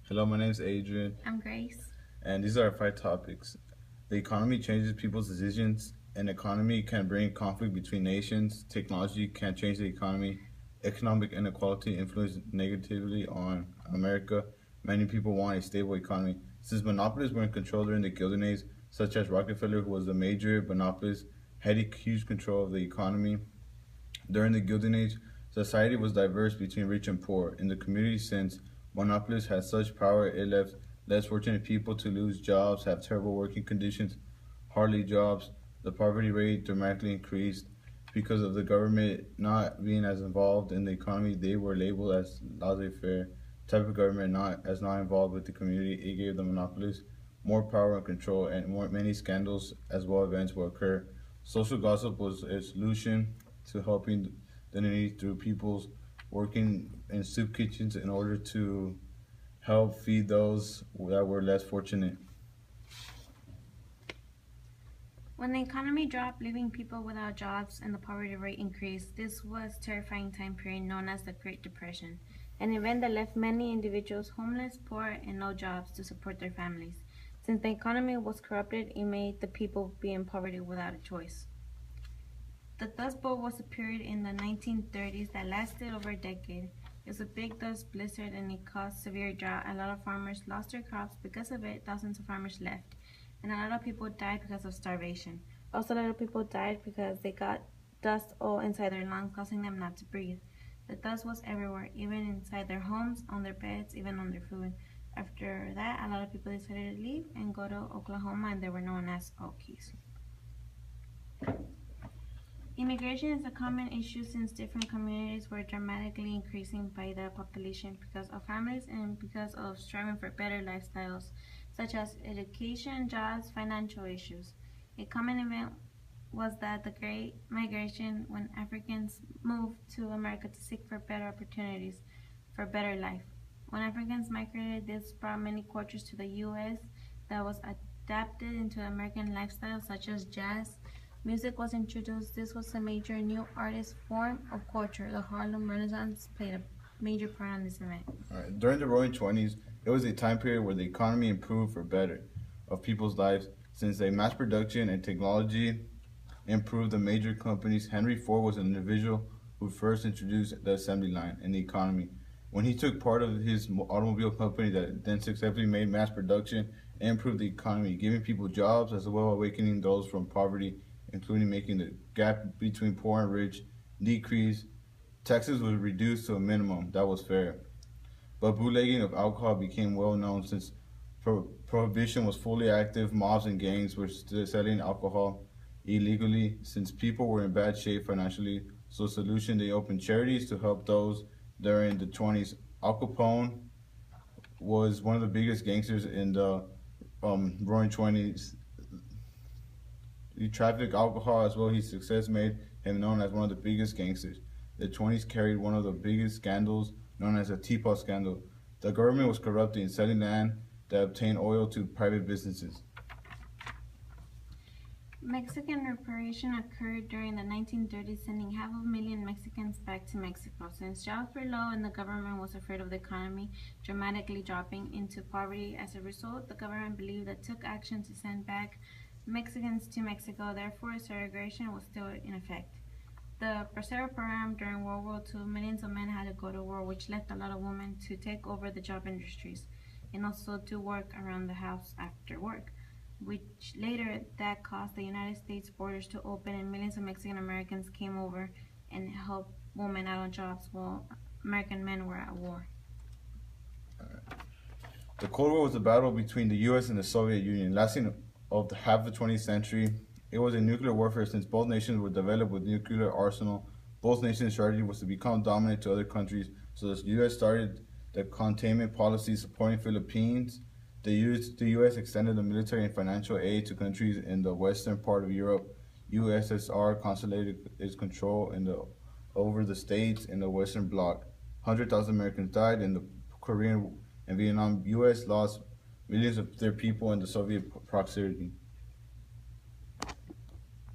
Hello, my name is Adrian, I'm Grace. and these are our 5 topics. The economy changes people's decisions. An economy can bring conflict between nations. Technology can change the economy. Economic inequality influences negatively on America. Many people want a stable economy. Since monopolies were in control during the Gilded Age, such as Rockefeller, who was the major monopolist, had a huge control of the economy. During the Gilded Age, society was diverse between rich and poor. In the community since monopolists had such power, it left less fortunate people to lose jobs, have terrible working conditions, hardly jobs. The poverty rate dramatically increased because of the government not being as involved in the economy. They were labeled as laissez-faire type of government, not involved with the community. It gave the monopolists more power and control, and many scandals as well events will occur. Social gossip was a solution to helping the needy through people's working in soup kitchens in order to help feed those that were less fortunate. When the economy dropped, leaving people without jobs and the poverty rate increased, this was a terrifying time period known as the Great Depression, an event that left many individuals homeless, poor, and no jobs to support their families. Since the economy was corrupted, it made the people be in poverty without a choice. The Dust Bowl was a period in the 1930s that lasted over a decade. It was a big dust blizzard and it caused severe drought. A lot of farmers lost their crops because of it. Thousands of farmers left. And a lot of people died because of starvation. Also, a lot of people died because they got dust all inside their lungs, causing them not to breathe. The dust was everywhere, even inside their homes, on their beds, even on their food. After that, a lot of people decided to leave and go to Oklahoma, and they were known as Okies. Immigration is a common issue since different communities were dramatically increasing by the population because of families and because of striving for better lifestyles, such as education, jobs, financial issues. A common event was that the Great Migration, when Africans moved to America to seek for better opportunities for better life. When Africans migrated, this brought many cultures to the U.S. that was adapted into American lifestyle, such as jazz. Music was introduced. This was a major new artist form of culture. The Harlem Renaissance played a major part on this event. All right. During the Roaring Twenties, it was a time period where the economy improved for better of people's lives since a mass production and technology improved the major companies. Henry Ford was an individual who first introduced the assembly line in the economy. When he took part of his automobile company that then successfully made mass production and improved the economy, giving people jobs as well as awakening those from poverty, including making the gap between poor and rich decrease. Taxes was reduced to a minimum that was fair. But bootlegging of alcohol became well known since prohibition was fully active. Mobs and gangs were still selling alcohol illegally since people were in bad shape financially. So, solution they opened charities to help those during the 20s. Al Capone was one of the biggest gangsters in the Roaring Twenties. He trafficked alcohol as well. His success made him known as one of the biggest gangsters. The 20s carried one of the biggest scandals known as the Teapot Scandal. The government was corrupting and selling land that obtained oil to private businesses. Mexican reparation occurred during the 1930s, sending 500,000 Mexicans back to Mexico. Since jobs were low and the government was afraid of the economy dramatically dropping into poverty as a result, the government believed that took action to send back Mexicans to Mexico. Therefore, segregation was still in effect. The Bracero program during World War II, millions of men had to go to war, which left a lot of women to take over the job industries and also to work around the house after work, which later that caused the United States borders to open and millions of Mexican Americans came over and helped women out on jobs while American men were at war. The Cold War was a battle between the U.S. and the Soviet Union, lasting of half the 20th century. It was a nuclear warfare since both nations were developed with nuclear arsenal. Both nations' strategy was to become dominant to other countries, so the U.S. started the containment policy supporting Philippines. The U.S. extended the military and financial aid to countries in the western part of Europe. USSR consolidated its control over the states in the Western Bloc. 100,000 Americans died in the Korean and Vietnam. U.S. lost millions of their people in the Soviet proximity.